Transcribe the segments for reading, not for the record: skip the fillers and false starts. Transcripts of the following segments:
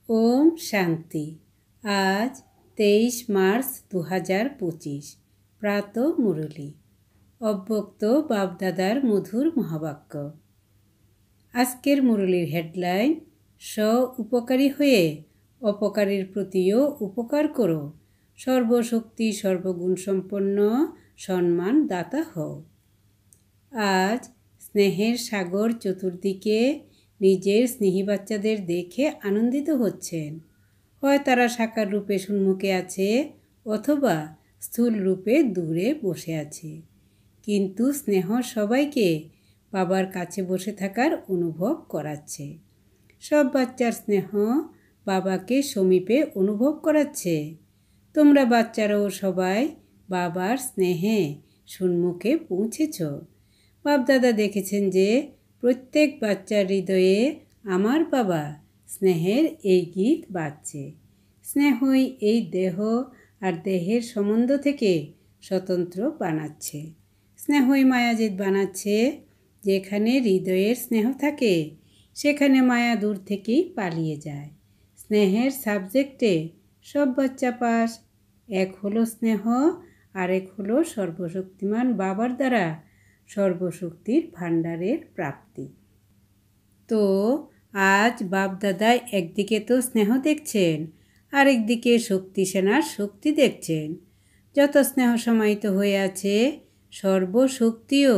ओम शांति। आज 23 मार्च 2025 प्रातः मुरली अव्यक्त बापदादार मधुर महावाक्य। आजकेर मुरलीर हेडलाइन स्व उपकारी हुए अपकारीर प्रतिओ उपकार करो, सर्वशक्ति सर्वगुण सम्पन्न सम्मान दाता हओ। आज स्नेहेर सागर चतुर्दिके निजेर स्नेही बाच्चादेर देखे आनंदित होच्छेन। हय तारा साकार रूपे सम्मुखे आछे अथवा स्थूल रूपे दूरे बसे आछे, किन्तु स्नेह सबाइके बाबार काछे बसे थाकार अनुभव कराच्छे। सब बाच्चार स्नेह बाबाके समीपे अनुभव कराच्छे। तोमरा बाच्चाराओ सबाई बाबार स्नेहे सम्मुखे पौंछेछ। बापदादा देखेछेन जे प्रत्येक बाच्चार हृदये आमार बाबा स्नेहेर এই गीत बाजছে। स्नेहई এই देह और देहेर सम्बन्ध থেকে स्वतंत्र बानाচ্ছে। स्नेहई मायाजित बानाচ্ছে। যেখানে হৃদয়ের স্নেহ থাকে সেখানে মায়া দূর থেকেই পালিয়ে যায়। স্নেহের সাবজেক্টে সব বাচ্চা পাস। এক হলো স্নেহ আর এক হলো সর্বশক্তিমান বাবার দ্বারা সর্বশক্তির ভাণ্ডারের প্রাপ্তি। তো আজ বাপদাদা একদিকে তো স্নেহ দেখছেন, আরেকদিকে শক্তি সেনার শক্তি দেখছেন। যত স্নেহ সমাহিত হয়ে আছে সর্বশক্তিও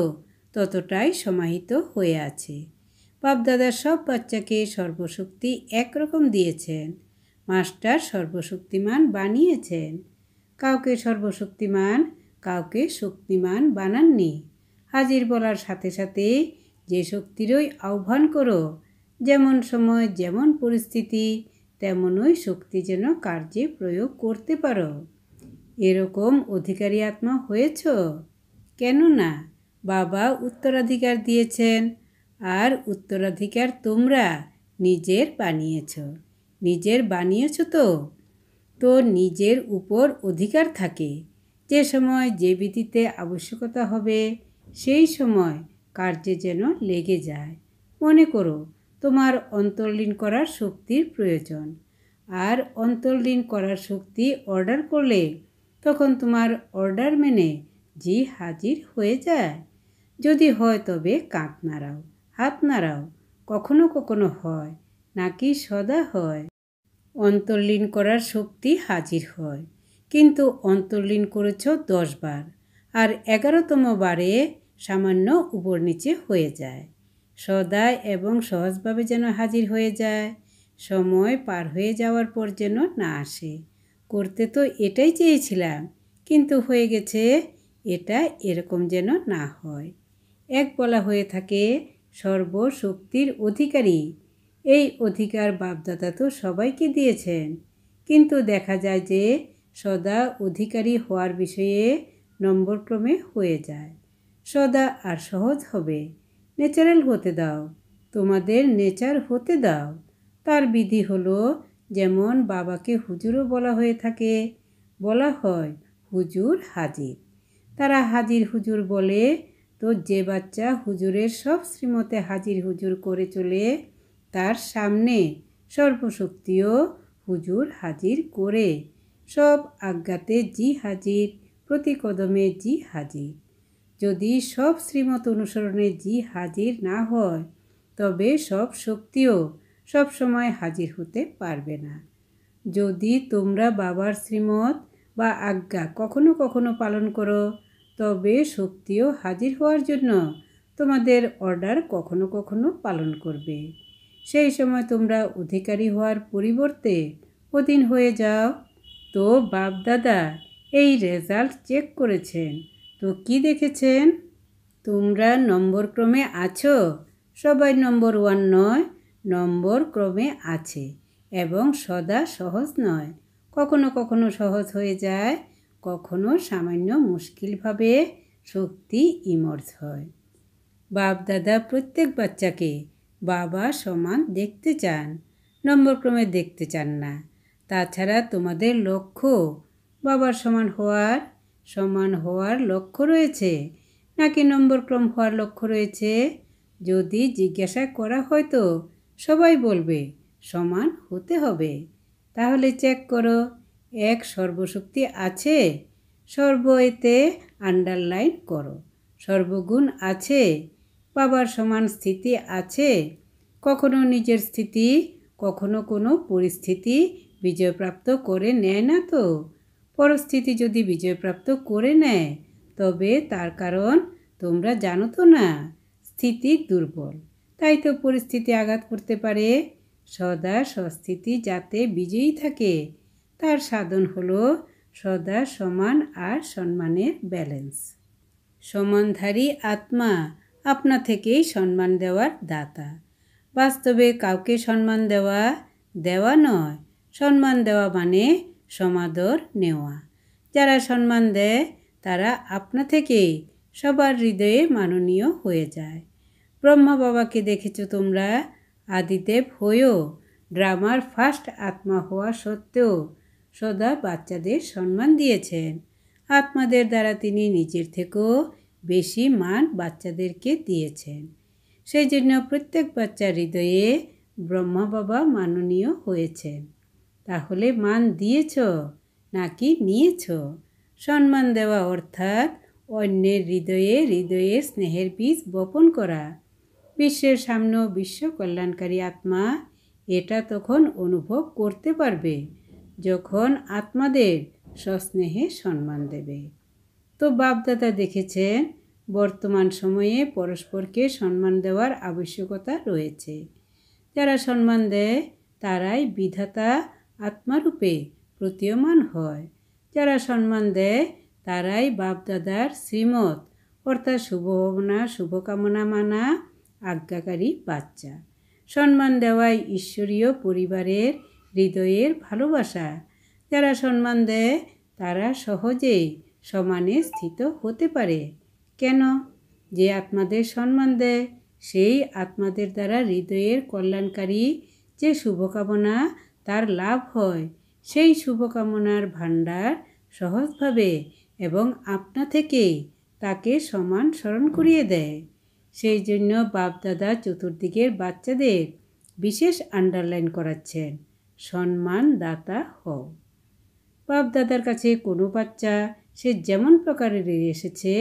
ততটাই সমাহিত হয়ে আছে। বাপদাদা সব বাচ্চাকে সর্বশক্তি একরকম দিয়েছেন। মাস্টার সর্বশক্তিমান বানিয়েছেন। কাউকে সর্বশক্তিমান কাউকে শক্তিমান বানাননি। হাজির বলার সাথে সাথে যে শক্তিরই আহ্বান করো, যেমন সময় যেমন পরিস্থিতি তেমনই শক্তি যেন কার্যে প্রয়োগ করতে পারো, এরকম অধিকারী আত্মা হয়েছ। কেননা বাবা উত্তরাধিকার দিয়েছেন, আর উত্তরাধিকার তোমরা নিজের বানিয়েছ। নিজের বানিয়েছ তো নিজের উপর অধিকার থাকে। যে সময় যে বিধিতে আবশ্যকতা হবে সেই সময় কার্যে যেন লেগে যায়। মনে করো তোমার অন্তর্লীন করার শক্তির প্রয়োজন, আর অন্তর্লীন করার শক্তি অর্ডার করলে তখন তোমার অর্ডার মেনে জি হাজির হয়ে যায়। যদি হয় তবে কাঁধ নাড়াও, হাত নাড়াও। কখনো কখনো হয়, নাকি সদা হয়। অন্তর্লীন করার শক্তি হাজির হয়, কিন্তু অন্তর্লীন করেছ 10 বার, আর 11তম বারে সামান্য উপর নিচে হয়ে যায়। সদা এবং সহজভাবে যেন হাজির হয়ে যায়। সময় পার হয়ে যাওয়ার পর যেন না আসে, করতে তো এটাই চেয়েছিলাম কিন্তু হয়ে গেছে, এটা এরকম যেন না হয়। এক বলা হয়ে থাকে সর্বশক্তির অধিকারী। এই অধিকার বাপদাদা তো সবাইকে দিয়েছেন, কিন্তু দেখা যায় যে সদা অধিকারী হওয়ার বিষয়ে নম্বরক্রমে হয়ে যায়। সদা আর সহজ হবে। ন্যাচারাল হতে দাও, তোমাদের নেচার হতে দাও। তার বিধি হলো, যেমন বাবাকে হুজুরও বলা হয়ে থাকে, বলা হয় হুজুর হাজির। তারা হাজির হুজুর বলে, তো যে বাচ্চা হুজুরের সব শ্রীমতে হাজির হুজুর করে চলে তার সামনে সর্বশক্তিও হুজুর হাজির করে। সব আজ্ঞাতে জি হাজির, প্রতি কদমে জি হাজির। যদি সব শ্রীমত অনুসরণে জি হাজির না হয় তবে সব শক্তিও সব সময় হাজির হতে পারবে না। যদি তোমরা বাবার শ্রীমত বা আজ্ঞা কখনো কখনো পালন করো তবে শক্তিও হাজির হওয়ার জন্য তোমাদের অর্ডার কখনো কখনো পালন করবে। সেই সময় তোমরা অধিকারী হওয়ার পরিবর্তে অধীন হয়ে যাও। তো বাপদাদা এই রেজাল্ট চেক করেছেন, তো কি দেখেছেন? তোমরা নম্বর ক্রমে আছো। সবাই নম্বর 1 নয়, নম্বর ক্রমে আছে এবং সদা সহজ নয়। কখনো কখনো সহজ হয়ে যায়, কখনো সামান্য মুশকিলভাবে শক্তি ইমার্জ হয়। বাপদাদা প্রত্যেক বাচ্চাকে বাবা সমান দেখতে চান, নম্বর ক্রমে দেখতে চান না। তাছাড়া তোমাদের লক্ষ্য বাবার সমান হওয়ার লক্ষ্য রয়েছে, নাকি নম্বরক্রম হওয়ার লক্ষ্য রয়েছে? যদি জিজ্ঞাসা করা হয় তো সবাই বলবে সমান হতে হবে। তাহলে চেক করো, এক সর্বশক্তি আছে, সর্ব এতে আন্ডারলাইন করো। সর্বগুণ আছে, পাবার সমান স্থিতি আছে। কখনো নিজের স্থিতি, কখনো কোনো পরিস্থিতি বিজয়প্রাপ্ত করে নেয় না তো? পরিস্থিতি যদি বিজয়প্রাপ্ত করে নেয়, তবে তার কারণ তোমরা জানো তো না, স্থিতি দুর্বল, তাই তো পরিস্থিতি আঘাত করতে পারে। সদা স্বস্থিতি যাতে বিজয়ী থাকে, তার সাধন হলো সদা সমান আর সম্মানের ব্যালেন্স। সমানধারী আত্মা আপনা থেকেই সম্মান দেওয়ার দাতা। বাস্তবে কাউকে সম্মান দেওয়া নয়, সম্মান দেওয়া মানে সমাদর নেওয়া। যারা সম্মান দেয় তারা আপনা থেকেই সবার হৃদয়ে মাননীয় হয়ে যায়। ব্রহ্মা বাবাকে দেখেছো তোমরা? আদিদেব হয়েও ড্রামার ফার্স্ট আত্মা হওয়া সত্ত্বেও সদা বাচ্চাদের সম্মান দিয়েছেন। আত্মাদের দ্বারা তিনি নিজের থেকেও বেশি মান বাচ্চাদেরকে দিয়েছেন। সেই জন্য প্রত্যেক বাচ্চার হৃদয়ে ব্রহ্মা বাবা মাননীয় হয়েছেন। তাহলে মান দিয়েছ নাকি নিয়েছ? সম্মান দেওয়া অর্থাৎ অন্যের হৃদয়ে স্নেহের বীজ বপন করা। বিশ্বের সামনেও বিশ্ব কল্যাণকারী আত্মা এটা তখন অনুভব করতে পারবে যখন আত্মাদের সস্নেহে সম্মান দেবে। তো বাপদাদা দেখেছেন বর্তমান সময়ে পরস্পরকে সম্মান দেওয়ার আবশ্যকতা রয়েছে। যারা সম্মান দেয় তারাই বিধাতা আত্মারূপে প্রতীয়মান হয়। যারা সম্মান দেয় তারাই বাপদাদার শ্রীমত অর্থাৎ শুভভাবনা শুভকামনা মানা আজ্ঞাকারী বাচ্চা। সম্মান দেওয়াই ঈশ্বরীয় পরিবারের হৃদয়ের ভালোবাসা। যারা সম্মান দেয় তারা সহজেই সমানে স্থিত হতে পারে। কেন? যে আত্মাদের সম্মান দেয় সেই আত্মাদের দ্বারা হৃদয়ের কল্যাণকারী যে শুভকামনা তার লাভ হয়, সেই শুভকামনার ভাণ্ডার সহজভাবে এবং আপনা থেকেই তাকে সমান স্মরণ করিয়ে দেয়। সেই জন্য বাপদাদা চতুর্দিকের বাচ্চাদের বিশেষ আন্ডারলাইন করাচ্ছেন, সম্মান দাতা হও। বাপদাদার কাছে কোনো বাচ্চা সে যেমন প্রকারের এসেছে,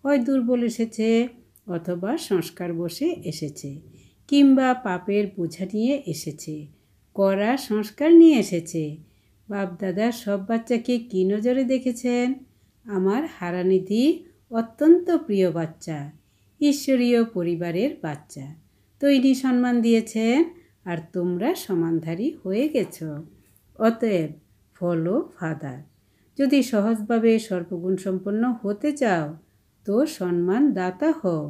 হয় দুর্বল এসেছে অথবা সংস্কার বসে এসেছে, কিংবা পাপের বোঝা নিয়ে এসেছে, কড়া সংস্কার নিয়ে এসেছে, বাপদাদা সব বাচ্চাকে কী নজরে দেখেছেন? আমার হারানিধি অত্যন্ত প্রিয় বাচ্চা, ঈশ্বরীয় পরিবারের বাচ্চা, তো ইনি সম্মান দিয়েছেন আর তোমরা সমানধারী হয়ে গেছ। অতএব ফলো ফাদার। যদি সহজভাবে সর্বগুণ সম্পন্ন হতে চাও তো সম্মান দাতা হও।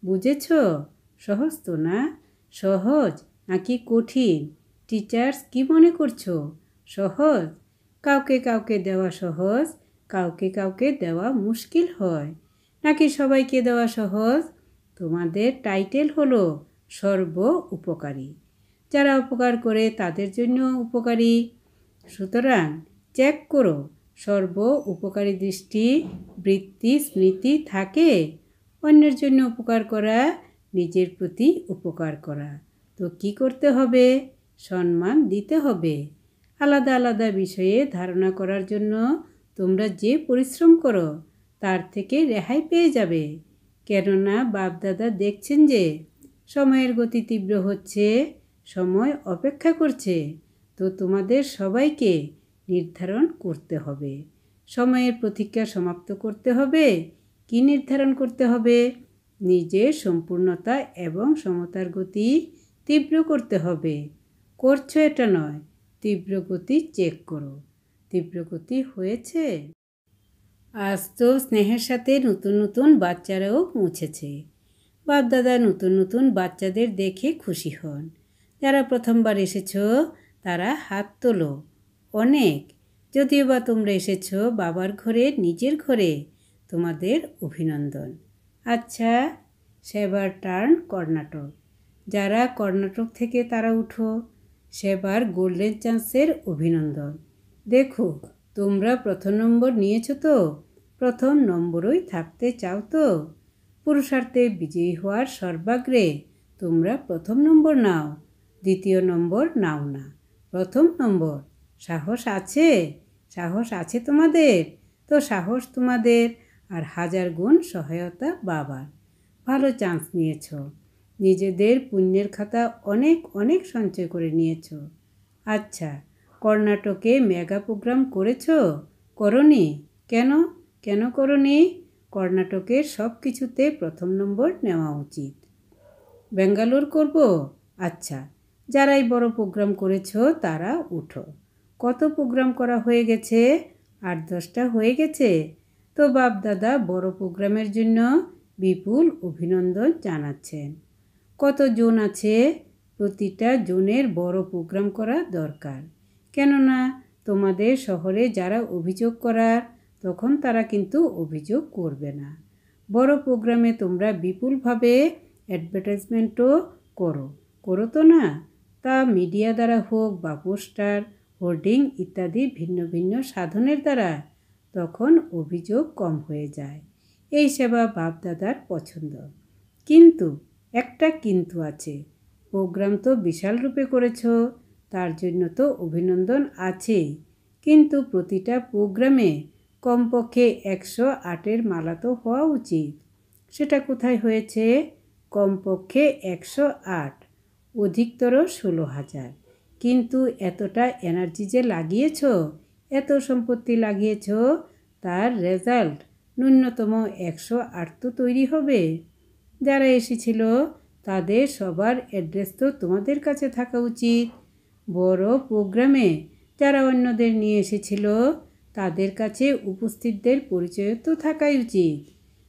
বুঝেছ? সহজ তো না? সহজ নাকি কঠিন? টিচার্স কি মনে করছো? সহজ? কাউকে কাউকে দেওয়া সহজ, কাউকে দেওয়া মুশকিল হয়, নাকি সবাইকে দেওয়া সহজ? তোমাদের টাইটেল হলো সর্ব উপকারী। যারা উপকার করে তাদের জন্য উপকারী। সুতরাং চেক করো, সর্ব উপকারী দৃষ্টি বৃত্তি স্মৃতি থাকে। অন্যের জন্য উপকার করা, নিজের প্রতি উপকার করা। তো কি করতে হবে? সম্মান দিতে হবে। আলাদা আলাদা বিষয়ে ধারণা করার জন্য তোমরা যে পরিশ্রম করো তার থেকে রেহাই পেয়ে যাবে। কেননা বাপদাদা দেখছেন যে সময়ের গতি তীব্র হচ্ছে, সময় অপেক্ষা করছে। তো তোমাদের সবাইকে নির্ধারণ করতে হবে, সময়ের প্রতীক্ষা সমাপ্ত করতে হবে। কি নির্ধারণ করতে হবে? নিজের সম্পূর্ণতা এবং সমতার গতি তীব্র করতে হবে। করছো এটা নয়, তীব্র গতি চেক করো। তীব্র গতি হয়েছে? আজ তো স্নেহের সাথে নতুন নতুন বাচ্চারাও পৌঁছেছে। বাপদাদা নতুন নতুন বাচ্চাদের দেখে খুশি হন। যারা প্রথমবার এসেছ তারা হাত তোলো। অনেক। যদিও বা তোমরা এসেছ বাবার ঘরে, নিজের ঘরে, তোমাদের অভিনন্দন। আচ্ছা, সেবার টার্ন কর্ণাটক। যারা কর্ণাটক থেকে তারা উঠো, সেবার গোল্ডেন চান্সের অভিনন্দন। দেখো তোমরা প্রথম নম্বর নিয়েছো তো? প্রথম নম্বরই থাকতে চাও তো? পুরুষার্থে বিজয়ী হওয়ার সর্বাগ্রে তোমরা প্রথম নম্বর নাও। দ্বিতীয় নম্বর নাও না। প্রথম নম্বর, সাহস আছে? সাহস আছে তোমাদের? তো সাহস তোমাদের, আর 1000 গুণ সহায়তা বাবার। ভালো চান্স নিয়েছ, নিজেদের পুণ্যের খাতা অনেক অনেক সঞ্চয় করে নিয়েছ। আচ্ছা, কর্ণাটকে মেগা প্রোগ্রাম করেছ? করনি? কেন? কেন করনি? কর্ণাটকের সব কিছুতে প্রথম নম্বর নেওয়া উচিত। ব্যাঙ্গালোর করব? আচ্ছা, যারাই বড় প্রোগ্রাম করেছ তারা উঠো। কত প্রোগ্রাম করা হয়ে গেছে? 8-10টা হয়ে গেছে। তো বাপ দাদা বড় প্রোগ্রামের জন্য বিপুল অভিনন্দন জানাচ্ছেন। কত জন আছে? প্রতিটা জনের বড় প্রোগ্রাম করা দরকার। কেননা তোমাদের শহরে যারা অভিযোগ করার, তখন তারা কিন্তু অভিযোগ করবে না। বড় প্রোগ্রামে তোমরা বিপুলভাবে অ্যাডভার্টাইজমেন্টও করো তো না? তা মিডিয়া দ্বারা হোক বা পোস্টার, হোর্ডিং ইত্যাদি ভিন্ন ভিন্ন সাধনের দ্বারা, তখন অভিযোগ কম হয়ে যায়। এই সেবা বাপদাদার পছন্দ। কিন্তু একটা কিন্তু আছে, প্রোগ্রাম তো বিশাল রূপে করেছ, তার জন্য তো অভিনন্দন আছেই, কিন্তু প্রতিটা প্রোগ্রামে কমপক্ষে 108-এর মালা তো হওয়া উচিত। সেটা কোথায় হয়েছে? কমপক্ষে 108, অধিকতর 16,000। কিন্তু এতটা এনার্জি যে লাগিয়েছ, এত সম্পত্তি লাগিয়েছ, তার রেজাল্ট ন্যূনতম 108 তো তৈরি হবে। যারা এসেছিল তাদের সবার অ্যাড্রেস তো তোমাদের কাছে থাকা উচিত। বড় প্রোগ্রামে যারা অন্যদের নিয়ে এসেছিল তাদের কাছে উপস্থিতদের পরিচয় তো থাকাই উচিত।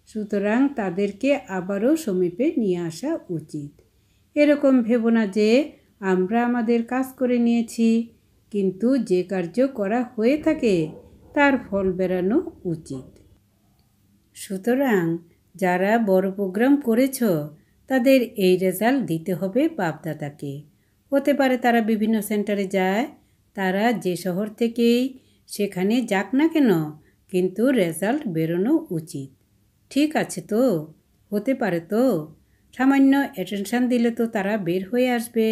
সুতরাং তাদেরকে আবারও সমীপে নিয়ে আসা উচিত। এরকম ভেবো না যে আমরা আমাদের কাজ করে নিয়েছি, কিন্তু যে কার্য করা হয়ে থাকে তার ফল বেরানো উচিত। সুতরাং যারা বড় প্রোগ্রাম করেছ তাদের এই রেজাল্ট দিতে হবে বাপদাদাকে। হতে পারে তারা বিভিন্ন সেন্টারে যায়, তারা যে শহর থেকেই সেখানে যাক না কেন, কিন্তু রেজাল্ট বেরোনো উচিত। ঠিক আছে তো? হতে পারে তো? সামান্য অ্যাটেনশান দিলে তো তারা বের হয়ে আসবে।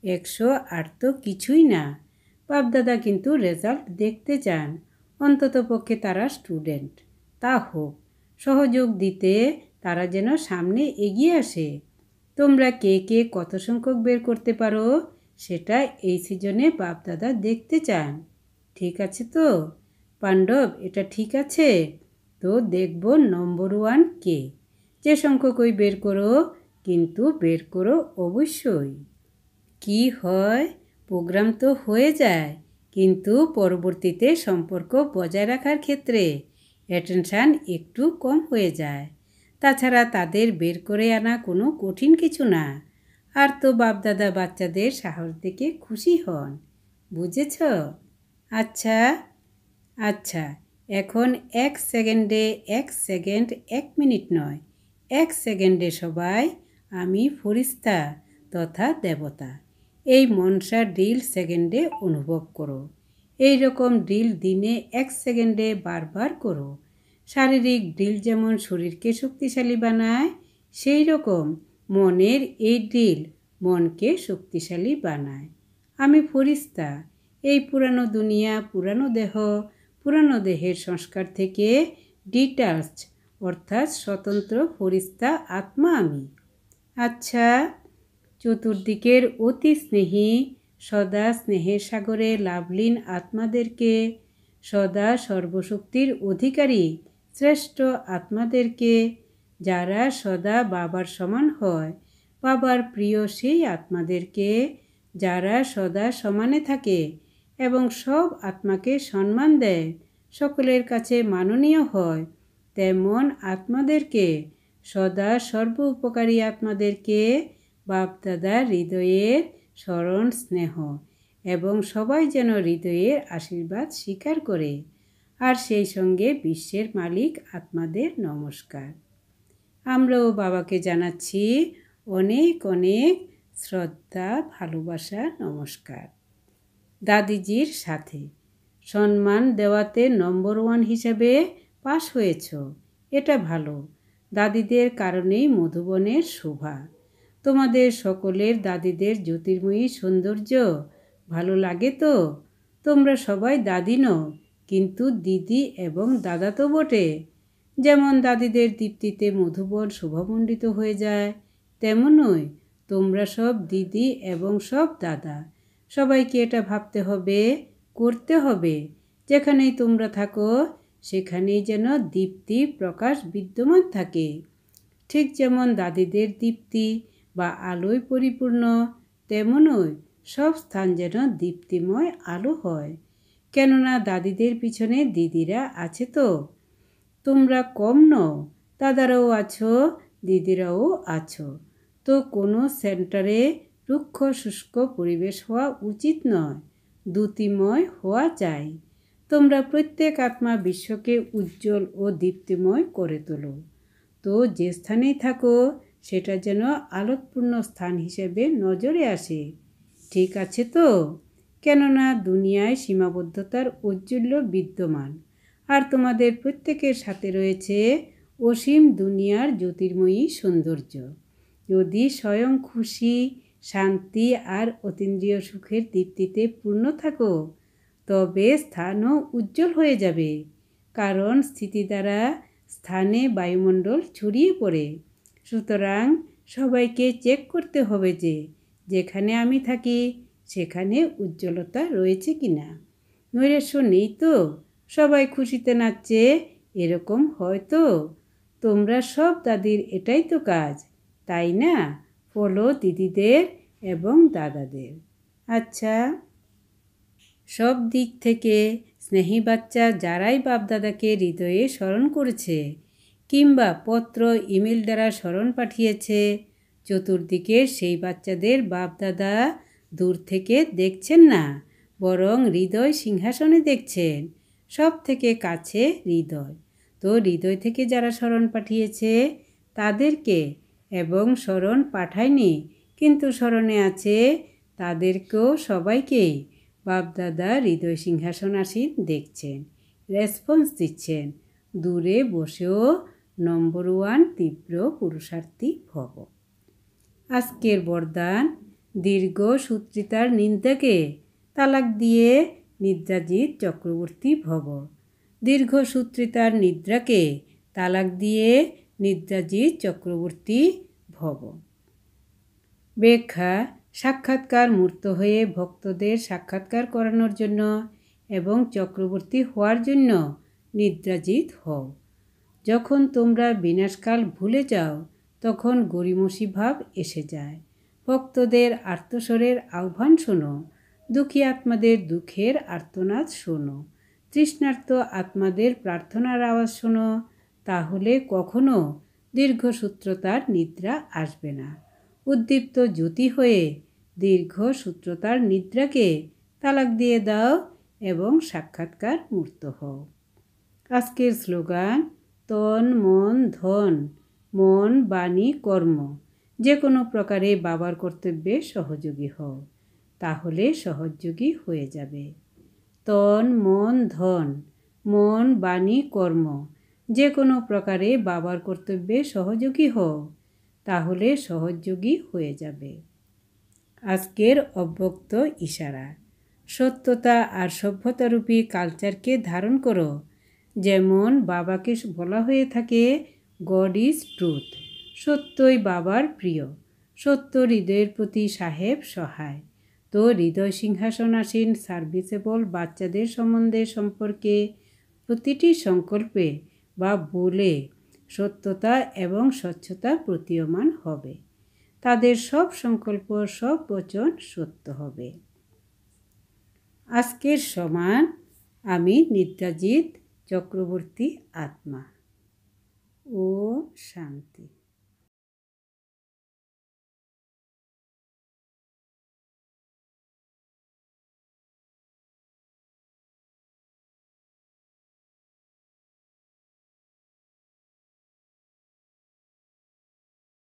108 তো কিছুই না। বাপদাদা কিন্তু রেজাল্ট দেখতে চান। অন্তত পক্ষে তারা স্টুডেন্ট, তা হোক। সহযোগ দিতে তারা যেন সামনে এগিয়ে আসে। তোমরা কে কে কত সংখ্যক বের করতে পারো সেটা এই সিজনে বাপদাদা দেখতে চান। ঠিক আছে তো? পাণ্ডব, এটা ঠিক আছে তো? দেখব নম্বর 1 কে। যে সংখ্যকই বের করো, কিন্তু বের করো অবশ্যই। কি হয়, প্রোগ্রাম তো হয়ে যায়, কিন্তু পরবর্তীতে সম্পর্ক বজায় রাখার ক্ষেত্রে অ্যাটেনশান একটু কম হয়ে যায়। তাছাড়া তাদের বের করে আনা কোনো কঠিন কিছু না। আর তো বাপদাদা বাচ্চাদের সাহস দেখে খুশি হন। বুঝেছ? আচ্ছা আচ্ছা, এখন 1 সেকেন্ডে 1 সেকেন্ড 1 মিনিট নয়, 1 সেকেন্ডে সবাই আমি ফরিস্তা তথা দেবতা, এই মনসা ড্রিল সেকেন্ডে অনুভব করো। এই রকম ড্রিল দিনে 1 সেকেন্ডে বারবার করো। শারীরিক ড্রিল যেমন শরীরকে শক্তিশালী বানায়, সেই রকম মনের এই ড্রিল মনকে শক্তিশালী বানায়। আমি ফরিস্তা, এই পুরানো দুনিয়া, পুরানো দেহ, পুরানো দেহের সংস্কার থেকে ডিটাচড, অর্থাৎ স্বতন্ত্র ফরিস্তা আত্মা আমি। আচ্ছা, চতুর্দিকের অতি স্নেহী, সদা স্নেহের সাগরে লাভলীন আত্মাদেরকে, সদা সর্বশক্তির অধিকারী শ্রেষ্ঠ আত্মাদেরকে, যারা সদা বাবার সমান হয়, বাবার প্রিয় সেই আত্মাদেরকে, যারা সদা সমানে থাকে এবং সব আত্মাকে সম্মান দেয়, সকলের কাছে মাননীয় হয়, তেমন আত্মাদেরকে, সদা সর্ব উপকারী আত্মাদেরকে বাপদাদার হৃদয়ের স্মরণ স্নেহ, এবং সবাই যেন হৃদয়ের আশীর্বাদ স্বীকার করে। আর সেই সঙ্গে বিশ্বের মালিক আত্মাদের নমস্কার। আমরাও বাবাকে জানাচ্ছি অনেক অনেক শ্রদ্ধা, ভালোবাসা, নমস্কার। দাদিজির সাথে সম্মান দেওয়াতে নম্বর 1 হিসাবে পাশ হয়েছ, এটা ভালো। দাদিদের কারণেই মধুবনের শোভা। তোমাদের সকলের দাদিদের জ্যোতির্ময়ী সৌন্দর্য ভালো লাগে তো? তোমরা সবাই দাদি নও, কিন্তু দিদি এবং দাদা তো বটে। যেমন দাদিদের দীপ্তিতে মধুবন শোভামণ্ডিত হয়ে যায়, তেমনই তোমরা সব দিদি এবং সব দাদা। সবাইকে এটা ভাবতে হবে, করতে হবে। যেখানেই তোমরা থাকো সেখানেই যেন দীপ্তি প্রকাশ বিদ্যমান থাকে। ঠিক যেমন দাদিদের দীপ্তি বা আলোয় পরিপূর্ণ, তেমনই সব স্থান যেন দীপ্তিময় আলো হয়। কেননা দাদিদের পিছনে দিদিরা আছে তো। তোমরা কম নও, দাদারাও আছো, দিদিরাও আছো। তো কোনো সেন্টারে রুক্ষ শুষ্ক পরিবেশ হওয়া উচিত নয়, দ্যুতিময় হওয়া চাই। তোমরা প্রত্যেক আত্মা বিশ্বকে উজ্জ্বল ও দীপ্তিময় করে তোলো। তো যে স্থানেই থাকো সেটা যেন আলোকপূর্ণ স্থান হিসেবে নজরে আসে। ঠিক আছে তো? কেননা দুনিয়ায় সীমাবদ্ধতার ঔজ্জ্বল্য বিদ্যমান, আর তোমাদের প্রত্যেকের সাথে রয়েছে অসীম দুনিয়ার জ্যোতির্ময়ী সৌন্দর্য। যদি স্বয়ং খুশি, শান্তি আর অতীন্দ্রিয় সুখের দীপ্তিতে পূর্ণ থাকো, তবে স্থানও উজ্জ্বল হয়ে যাবে। কারণ স্থিতি দ্বারা স্থানে বায়ুমণ্ডল ছড়িয়ে পড়ে। সুতরাং সবাইকে চেক করতে হবে যে যেখানে আমি থাকি সেখানে উজ্জ্বলতা রয়েছে কিনা। নৈরাশ্য নেই তো? সবাই খুশিতে নাচছে, এরকম হয়তো? তোমরা সব দাদির এটাই তো কাজ, তাই না? ফলো দিদিদের এবং দাদাদের। আচ্ছা, সব দিক থেকে স্নেহী বাচ্চা যারাই বাপদাদাকে হৃদয়ে স্মরণ করেছে কিংবা পত্র ইমেল দ্বারা স্মরণ পাঠিয়েছে, চতুর্দিকে সেই বাচ্চাদের বাপদাদা দূর থেকে দেখছেন না, বরং হৃদয় সিংহাসনে দেখছেন। সব থেকে কাছে হৃদয়। তো হৃদয় থেকে যারা স্মরণ পাঠিয়েছে তাদেরকে, এবং স্মরণ পাঠায়নি কিন্তু স্মরণে আছে তাদেরকেও সবাইকেই বাপদাদা হৃদয় সিংহাসনাসীন দেখছেন, রেসপন্স দিচ্ছেন। দূরে বসেও নম্বর 1 তীব্র পুরুষার্থী ভব। আজকের বরদান, দীর্ঘ সূত্রিতার নিন্দাকে তালাক দিয়ে নিদ্রাজিৎ চক্রবর্তী ভব। দীর্ঘ সূত্রিতার নিদ্রাকে তালাক দিয়ে নিদ্রাজিৎ চক্রবর্তী ভব। ব্যাখ্যা: সাক্ষাৎকার মূর্ত হয়ে ভক্তদের সাক্ষাৎকার করানোর জন্য এবং চক্রবর্তী হওয়ার জন্য নিদ্রাজিৎ হও। যখন তোমরা বিনাশকাল ভুলে যাও তখন গরিমসি ভাব এসে যায়। ভক্তদের আর্তস্বরের আহ্বান শোনো, দুঃখী আত্মাদের দুঃখের আর্তনাদ শোনো, তৃষ্ণার্ত আত্মাদের প্রার্থনার আওয়াজ শোনো। তাহলে কখনো দীর্ঘসূত্রতার নিদ্রা আসবে না। উদ্দীপ্ত জ্যোতি হয়ে দীর্ঘসূত্রতার নিদ্রাকে তালাক দিয়ে দাও এবং সাক্ষাৎকার মূর্ত হও। আজকের স্লোগান: তন মন ধন, মন বাণী কর্ম যে কোনো প্রকারে বাবার কর্তব্যে সহযোগী হও, তাহলে সহযোগী হয়ে যাবে। তন মন ধন, মন বাণী কর্ম যে কোনো প্রকারে বাবার কর্তব্যে সহযোগী হও, তাহলে সহযোগী হয়ে যাবে। আজকের অব্যক্ত ইশারা: সত্যতা আর সভ্যতারূপী কালচারকে ধারণ করো। যেমন বাবাকে বলা হয়ে থাকে গড ইজ ট্রুথ, সত্যই বাবার প্রিয়, সত্য হৃদয়ের প্রতি সাহেব সহায়। তো হৃদয় সিংহাসনাসীন সার্ভিসেবল বাচ্চাদের সম্পর্কে প্রতিটি সংকল্পে বা বলে সত্যতা এবং স্বচ্ছতা প্রতীয়মান হবে। তাদের সব সংকল্প, সব বচন সত্য হবে। আজকের সমান: আমি নিদ্রাজিৎ চক্রবর্তী আত্মা। ও শান্তি।